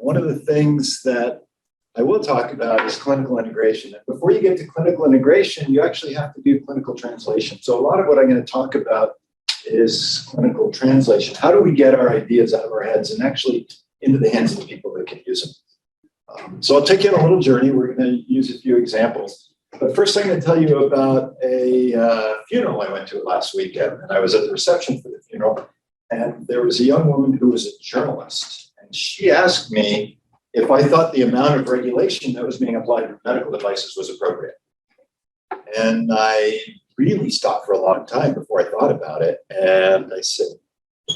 one of the things that I will talk about is clinical integration. And before you get to clinical integration, you actually have to do clinical translation. So a lot of what I'm going to talk about is clinical translation. How do we get our ideas out of our heads and actually into the hands of the people that can use them? So I'll take you on a little journey. We're going to use a few examples. But first, I'm going to tell you about a funeral I went to last weekend. And I was at the reception for the funeral. And there was a young woman who was a journalist. And she asked me if I thought the amount of regulation that was being applied to medical devices was appropriate. And I really stopped for a long time before I thought about it. And I said,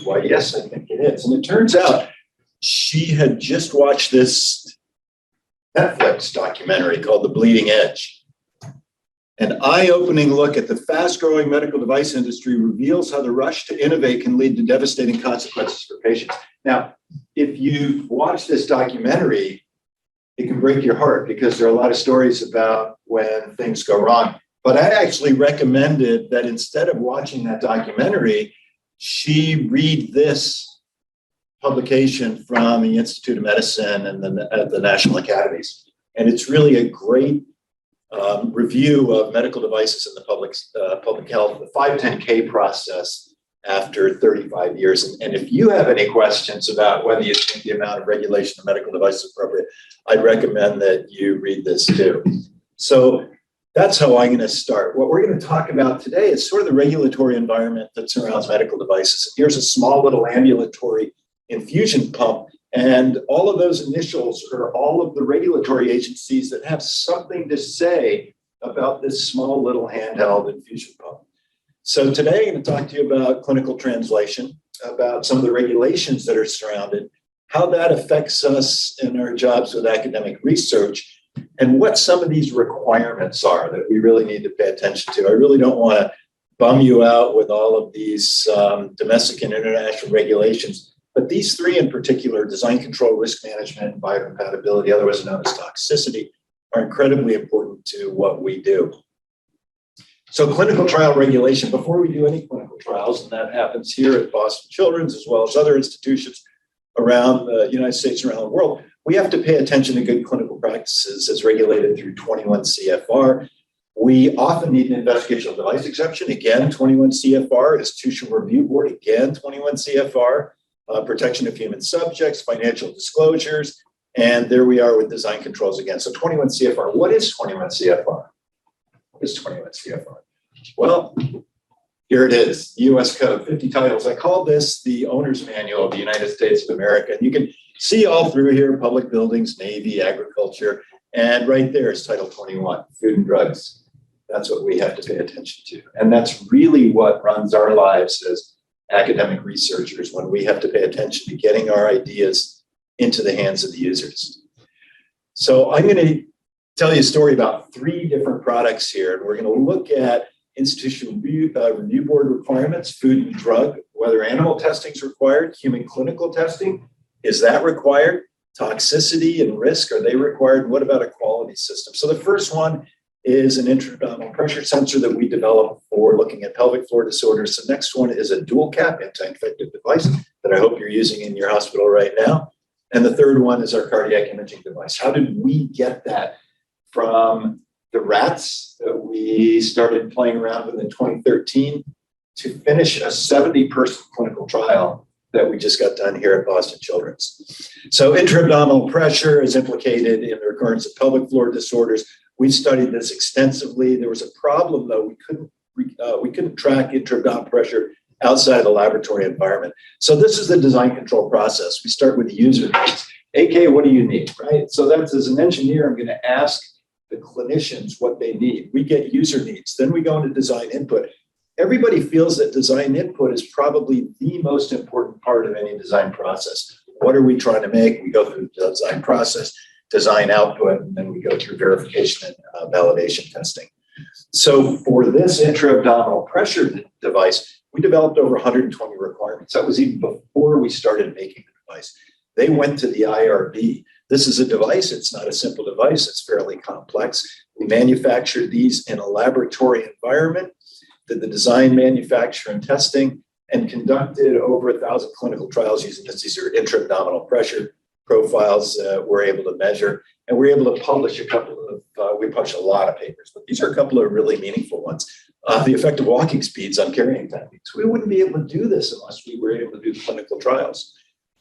why, yes, I think it is. And it turns out she had just watched this Netflix documentary called The Bleeding Edge. An eye-opening look at the fast-growing medical device industry reveals how the rush to innovate can lead to devastating consequences for patients. Now, if you've watched this documentary, it can break your heart because there are a lot of stories about when things go wrong. But I actually recommended that instead of watching that documentary, she read this publication from the Institute of Medicine and the National Academies. And it's really a great review of medical devices in the public health, the 510K process after 35 years. And if you have any questions about whether you think the amount of regulation of medical devices is appropriate, I'd recommend that you read this too. So that's how I'm going to start. What we're going to talk about today is sort of the regulatory environment that surrounds medical devices. Here's a small little ambulatory infusion pump. And all of those initials are all of the regulatory agencies that have something to say about this small little handheld infusion pump. So today I'm going to talk to you about clinical translation, about some of the regulations that are surrounded, how that affects us in our jobs with academic research, and what some of these requirements are that we really need to pay attention to. I really don't want to bum you out with all of these domestic and international regulations. But these three in particular, design control, risk management, and biocompatibility, otherwise known as toxicity, are incredibly important to what we do. So clinical trial regulation, before we do any clinical trials, and that happens here at Boston Children's as well as other institutions around the United States and around the world, we have to pay attention to good clinical practices as regulated through 21 CFR. We often need an investigational device exemption, again, 21 CFR, institutional review board, again, 21 CFR. Protection of human subjects, financial disclosures, and there we are with design controls again. So 21 CFR. What is 21 CFR? What is 21 CFR? Well, here it is, US Code, 50 titles. I call this the owner's manual of the United States of America. And you can see all through here, public buildings, Navy, agriculture, and right there is Title 21, food and drugs. That's what we have to pay attention to. And that's really what runs our lives as academic researchers, when we have to pay attention to getting our ideas into the hands of the users. So I'm going to tell you a story about three different products here, and we're going to look at institutional review board requirements, food and drug, whether animal testing is required, human clinical testing, is that required? Toxicity and risk, are they required? What about a quality system? So the first one is an intra-abdominal pressure sensor that we developed for looking at pelvic floor disorders. The next one is a dual cap anti-infective device that I hope you're using in your hospital right now. And the third one is our cardiac imaging device. How did we get that from the rats that we started playing around with in 2013 to finish a 70-person clinical trial that we just got done here at Boston Children's? So intra-abdominal pressure is implicated in the recurrence of pelvic floor disorders. We studied this extensively. There was a problem, though. We couldn't track intra-abdominal pressure outside the laboratory environment. So this is the design control process. We start with the user needs. AK, what do you need, right? So that's, as an engineer, I'm going to ask the clinicians what they need. We get user needs. Then we go into design input. Everybody feels that design input is probably the most important part of any design process. What are we trying to make? We go through the design process, design output, and then we go through verification and validation testing. So for this intra-abdominal pressure device, we developed over 120 requirements. That was even before we started making the device. They went to the IRB. This is a device. It's not a simple device. It's fairly complex. We manufactured these in a laboratory environment, did the design, manufacture, and testing, and conducted over 1,000 clinical trials using this. These are intra-abdominal pressure profiles we're able to measure. And we're able to publish we publish a lot of papers, but these are a couple of really meaningful ones. The effect of walking speeds on carrying techniques. We wouldn't be able to do this unless we were able to do clinical trials.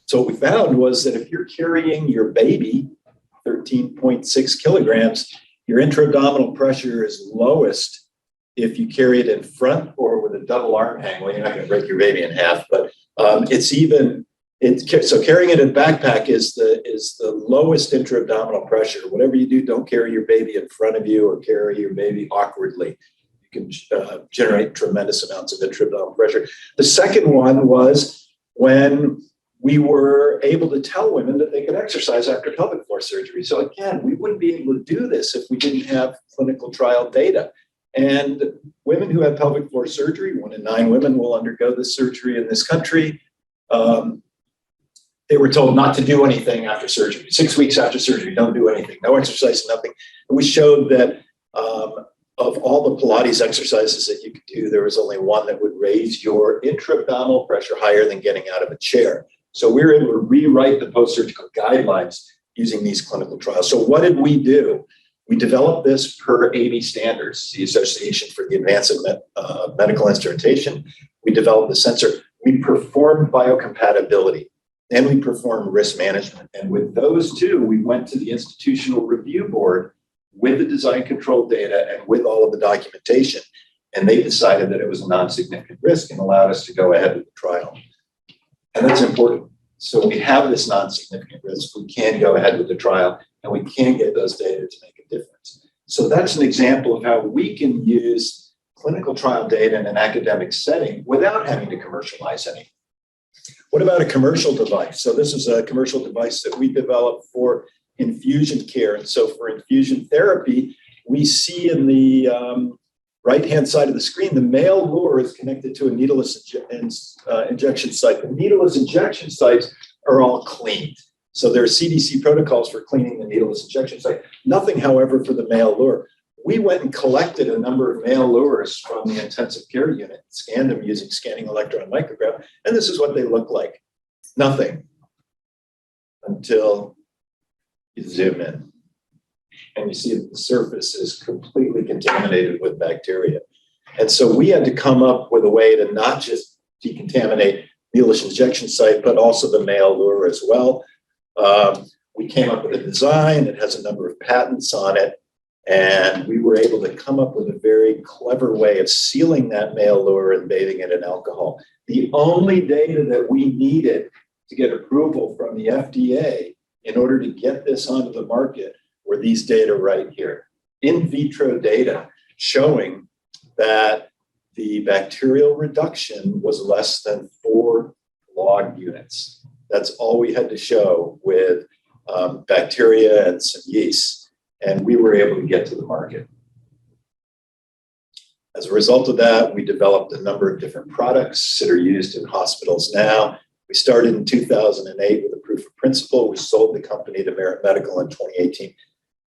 So what we found was that if you're carrying your baby 13.6 kilograms, your intra-abdominal pressure is lowest if you carry it in front or with a double arm hang. Well, you're not going to break your baby in half, but so carrying it in backpack is the lowest intra-abdominal pressure. Whatever you do, don't carry your baby in front of you or carry your baby awkwardly. You can generate tremendous amounts of intra-abdominal pressure. The second one was when we were able to tell women that they could exercise after pelvic floor surgery. So again, we wouldn't be able to do this if we didn't have clinical trial data. And women who have pelvic floor surgery, 1 in 9 women will undergo this surgery in this country. They were told not to do anything after surgery. 6 weeks after surgery, don't do anything, no exercise, nothing. And we showed that of all the Pilates exercises that you could do, there was only one that would raise your intra-abdominal pressure higher than getting out of a chair. So we were able to rewrite the post-surgical guidelines using these clinical trials. So what did we do? We developed this per AB standards, the Association for the Advancement of Medical Instrumentation. We developed the sensor. We performed biocompatibility, and we performed risk management. And with those two, we went to the institutional review board with the design control data and with all of the documentation. And they decided that it was a non-significant risk and allowed us to go ahead with the trial. And that's important. So we have this non-significant risk. We can go ahead with the trial, and we can get those data to make a difference. So that's an example of how we can use clinical trial data in an academic setting without having to commercialize anything. What about a commercial device? So this is a commercial device that we developed for infusion care. And so for infusion therapy, we see in the right-hand side of the screen, the male lure is connected to a needleless injection site. The needleless injection sites are all cleaned. So there are CDC protocols for cleaning the needleless injection site. Nothing, however, for the male lure. We went and collected a number of male lures from the intensive care unit, scanned them using scanning electron micrograph, and this is what they look like. Nothing until you zoom in. And you see that the surface is completely contaminated with bacteria. And so we had to come up with a way to not just decontaminate needleless injection site, but also the male lure as well. We came up with a design. It has a number of patents on it. And we were able to come up with a very clever way of sealing that male lure and bathing it in alcohol. The only data that we needed to get approval from the FDA in order to get this onto the market were these data right here. In vitro data showing that the bacterial reduction was less than 4 log units. That's all we had to show with bacteria and some yeast. And we were able to get to the market. As a result of that, we developed a number of different products that are used in hospitals now. We started in 2008 with a proof of principle. We sold the company to Merit Medical in 2018.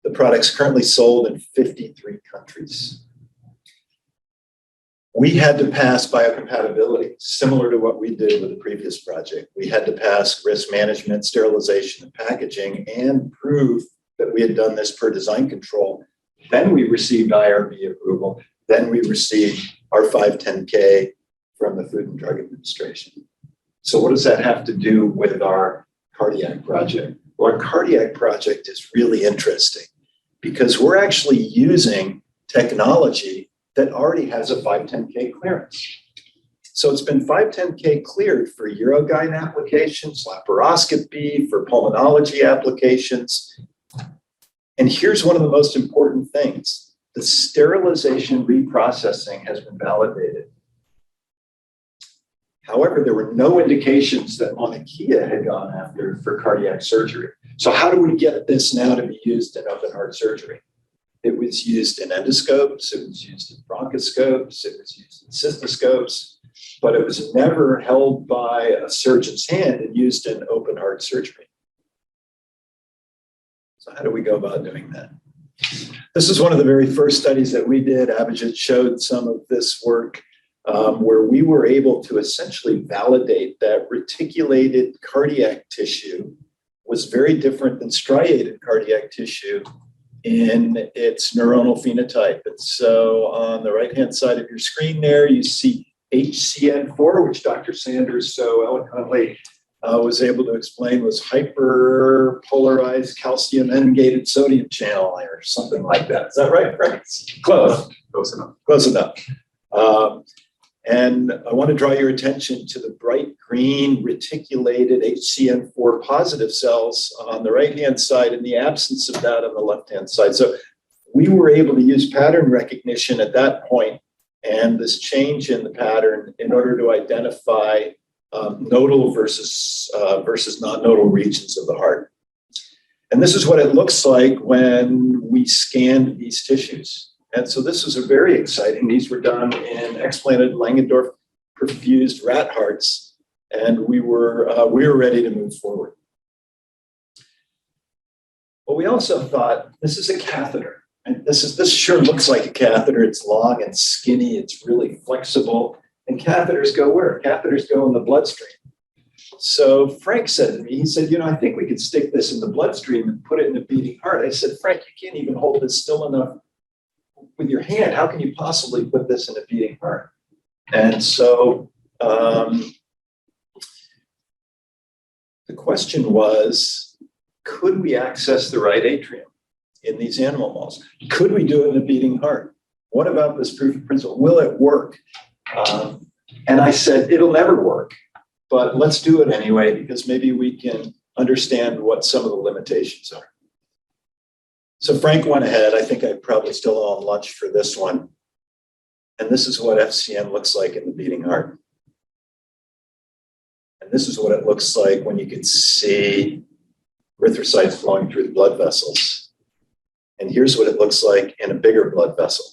The product's currently sold in 53 countries. We had to pass biocompatibility, similar to what we did with the previous project. We had to pass risk management, sterilization, and packaging, and prove that we had done this per design control. Then we received IRB approval. Then we received our 510K from the Food and Drug Administration. So what does that have to do with our cardiac project? Well, our cardiac project is really interesting because we're actually using technology that already has a 510K clearance. So it's been 510K cleared for urogyne applications, laparoscopy, for pulmonology applications. And here's one of the most important things. The sterilization reprocessing has been validated. However, there were no indications that Mauna Kea had gone after for cardiac surgery. So how do we get this now to be used in open heart surgery? It was used in endoscopes, it was used in bronchoscopes, it was used in cystoscopes, but it was never held by a surgeon's hand and used in open heart surgery. So how do we go about doing that? This is one of the very first studies that we did. Abhijit showed some of this work where we were able to essentially validate that reticulated cardiac tissue was very different than striated cardiac tissue in its neuronal phenotype. And so on the right-hand side of your screen there, you see HCN4, which Dr. Sanders so eloquently was able to explain was hyperpolarized calcium N-gated sodium channel or something like that. Is that right, Frank? Close. Close enough. Close enough. And I want to draw your attention to the bright green reticulated HCN4 positive cells on the right-hand side and the absence of that on the left-hand side. So we were able to use pattern recognition at that point and this change in the pattern in order to identify nodal versus non-nodal regions of the heart. And this is what it looks like when we scanned these tissues. And so this was a very exciting. These were done in explanted Langendorf perfused rat hearts, and we were ready to move forward. But we also thought this is a catheter, and this sure looks like a catheter. It's long and skinny. It's really flexible. And catheters go where? Catheters go in the bloodstream. So Frank said to me, he said, I think we could stick this in the bloodstream and put it in a beating heart. I said, Frank, you can't even hold this still enough with your hand. How can you possibly put this in a beating heart? And so the question was, could we access the right atrium in these animal models? Could we do it in a beating heart? What about this proof of principle? Will it work? And I said, it'll never work, but let's do it anyway, because maybe we can understand what some of the limitations are. So Frank went ahead. I think I probably still on lunch for this one. And this is what FCM looks like in the beating heart. And this is what it looks like when you can see erythrocytes flowing through the blood vessels. And here's what it looks like in a bigger blood vessel.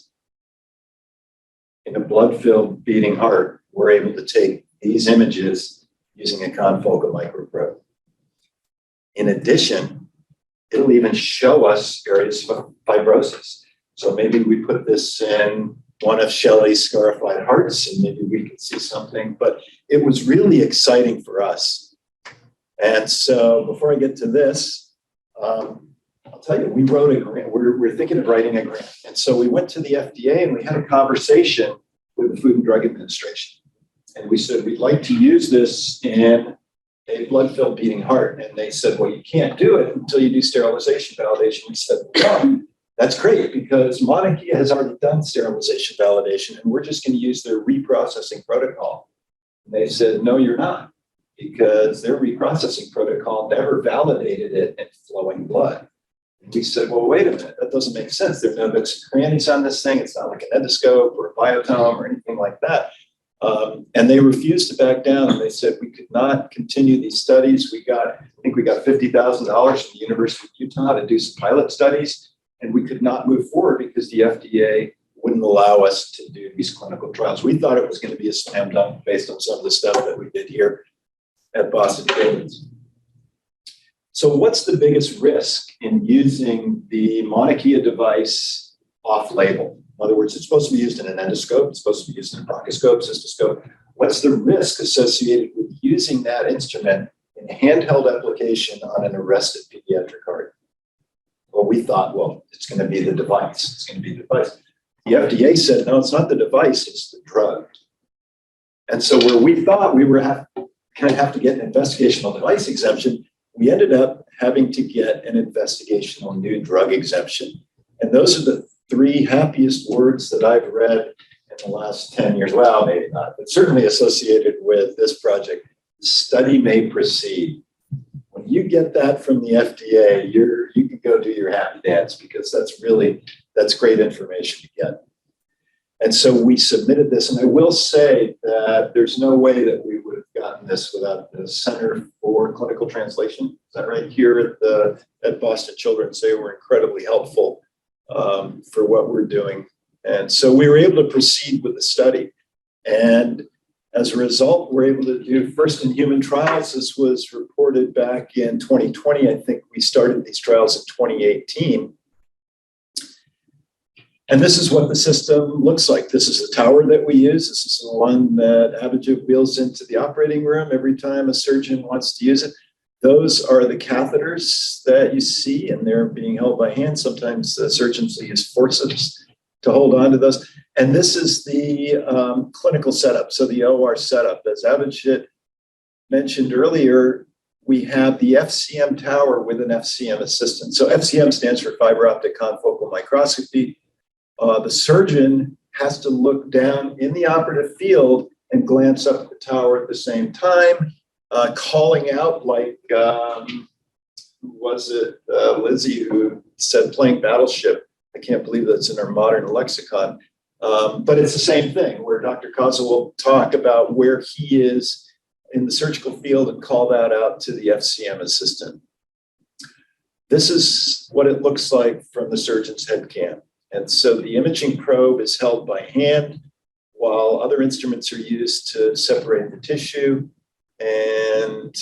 In a blood-filled beating heart, we're able to take these images using a confocal microprobe. In addition, it'll even show us areas of fibrosis. So maybe we put this in one of Shelley's scarified hearts and maybe we can see something, but it was really exciting for us. And so before I get to this, I'll tell you, we wrote a grant. We're thinking of writing a grant. And so we went to the FDA and we had a conversation with the Food and Drug Administration. And we said, we'd like to use this in a blood-filled beating heart. And they said, well, you can't do it until you do sterilization validation. We said, well, that's great because Mauna Kea has already done sterilization validation and we're just going to use their reprocessing protocol. And they said, no, you're not, because their reprocessing protocol never validated it in flowing blood. And we said, well, wait a minute, that doesn't make sense. There are no nooks and crannies on this thing. It's not like an endoscope or a biotome or anything like that. And they refused to back down. And they said we could not continue these studies. I think we got $50,000 from the University of Utah to do some pilot studies. And we could not move forward because the FDA wouldn't allow us to do these clinical trials. We thought it was going to be a slam dunk based on some of the stuff that we did here at Boston Children's. So what's the biggest risk in using the Mauna Kea device off-label? In other words, it's supposed to be used in an endoscope, it's supposed to be used in a bronchoscope, cystoscope. What's the risk associated with using that instrument in a handheld application on an arrested pediatric heart? Well, we thought, well, it's going to be the device. It's going to be the device. The FDA said, no, it's not the device, it's the drug. And so where we thought we were kind of have to get an investigational device exemption, we ended up having to get an investigational new drug exemption. And those are the three happiest words that I've read in the last 10 years. Well, maybe not, but certainly associated with this project. Study may proceed. When you get that from the FDA, you can go do your happy dance because that's great information to get. And so we submitted this, and I will say that there's no way that we would have gotten this without the Center for Clinical Translation. Is that right? Here at Boston Children's, they were incredibly helpful for what we're doing. And so we were able to proceed with the study. And as a result, we're able to do first in human trials. This was reported back in 2020. I think we started these trials in 2018. And this is what the system looks like. This is the tower that we use. This is the one that Abhijit wheels into the operating room every time a surgeon wants to use it. Those are the catheters that you see, and they're being held by hand. Sometimes the surgeons use forceps to hold on to those. And this is the clinical setup, so the OR setup. As Abhijit mentioned earlier, we have the FCM tower with an FCM assistant. So FCM stands for fiber optic confocal microscopy. The surgeon has to look down in the operative field and glance up at the tower at the same time, calling out like, who was it, Lizzie, who said playing Battleship. I can't believe that's in our modern lexicon. But it's the same thing where Dr. Kaza will talk about where he is in the surgical field and call that out to the FCM assistant. This is what it looks like from the surgeon's head cam. And so the imaging probe is held by hand while other instruments are used to separate the tissue. And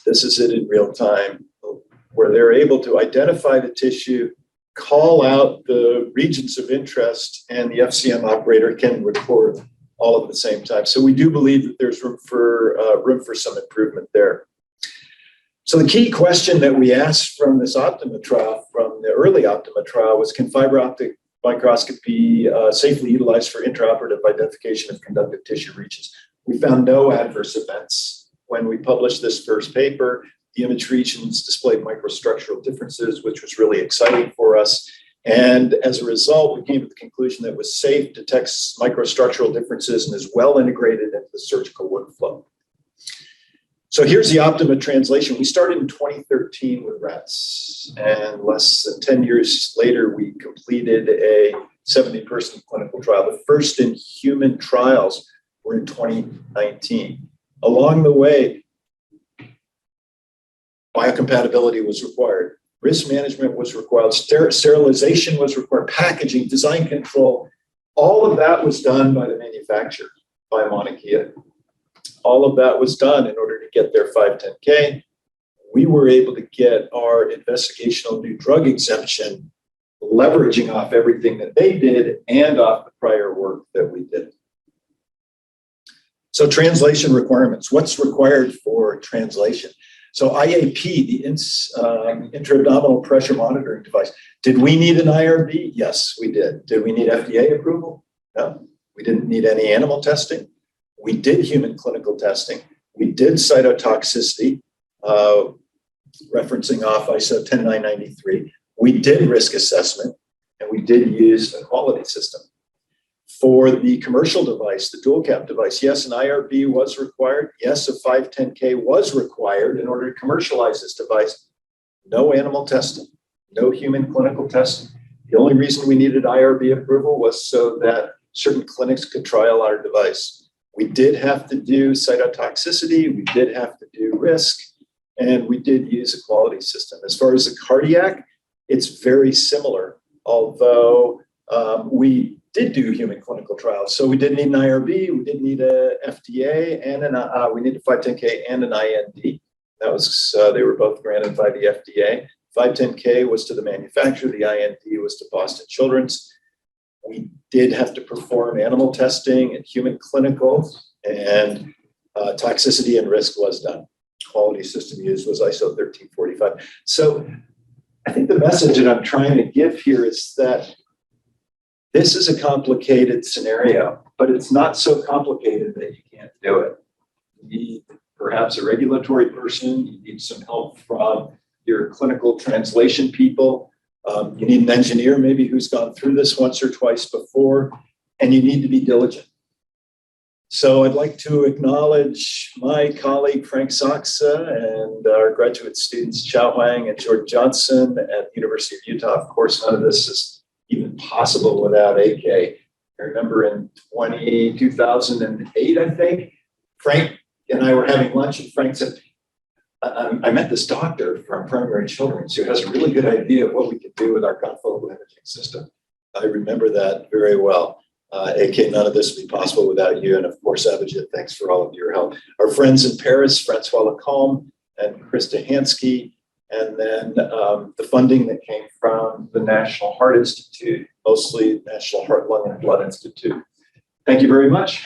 this is it in real time, where they're able to identify the tissue, call out the regions of interest, and the FCM operator can record all at the same time. So we do believe that there's room for some improvement there. So the key question that we asked from this Optima trial, from the early Optima trial, was can fiber optic microscopy safely utilized for intraoperative identification of conductive tissue regions? We found no adverse events. When we published this first paper, the image regions displayed microstructural differences, which was really exciting for us. And as a result, we came to the conclusion that it was safe, detects microstructural differences, and is well integrated into the surgical workflow. So here's the Optima translation. We started in 2013 with rats, and less than 10 years later, we completed a 70-person clinical trial. The first in human trials were in 2019. Along the way, biocompatibility was required. Risk management was required, sterilization was required, packaging, design control. All of that was done by the manufacturer, by Mauna Kea. All of that was done in order to get their 510K. We were able to get our investigational new drug exemption, leveraging off everything that they did and off the prior work that we did. So translation requirements, what's required for translation? So IAP, the intra-abdominal pressure monitoring device. Did we need an IRB? Yes, we did. Did we need FDA approval? No, we didn't need any animal testing. We did human clinical testing. We did cytotoxicity, referencing off ISO 10993. We did risk assessment, and we did use a quality system. For the commercial device, the dual cap device, yes, an IRB was required. Yes, a 510K was required in order to commercialize this device. No animal testing, no human clinical testing. The only reason we needed IRB approval was so that certain clinics could trial our device. We did have to do cytotoxicity, we did have to do risk, and we did use a quality system. As far as the cardiac, it's very similar, although we did do human clinical trials. So we didn't need an IRB, we didn't need a FDA, and we needed a 510K and an IND. That was, they were both granted by the FDA. 510K was to the manufacturer, the IND was to Boston Children's. We did have to perform animal testing and human clinical, and toxicity and risk was done. Quality system used was ISO 1345. So I think the message that I'm trying to give here is that this is a complicated scenario, but it's not so complicated that you can't do it. You need perhaps a regulatory person, you need some help from your clinical translation people, you need an engineer maybe who's gone through this once or twice before, and you need to be diligent. So I'd like to acknowledge my colleague Frank Saxa and our graduate students Chao Huang and George Johnson at the University of Utah. Of course, none of this is even possible without AK. I remember in 2008, I think, Frank and I were having lunch, and Frank said, I met this doctor from Primary Children's who has a really good idea of what we could do with our confocal imaging system. I remember that very well. AK, none of this would be possible without you. And of course, Abhijit, thanks for all of your help. Our friends in Paris, Francois Lacombe and Krista Hansky, and then the funding that came from the National Heart Institute, mostly National Heart, Lung, and Blood Institute. Thank you very much.